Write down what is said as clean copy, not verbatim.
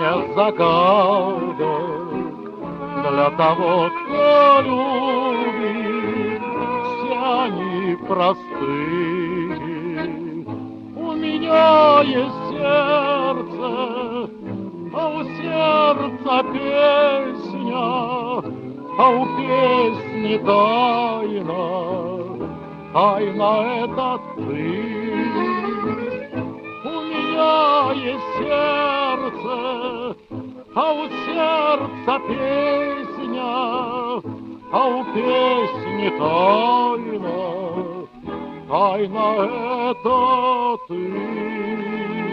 не загадок для того, кто любит, все они простые. У меня есть сердце, а у сердца песня, а у песни тайна, тайна это ты. У меня есть сердце, а у сердца песня, а у песни тайна, тайна это ты.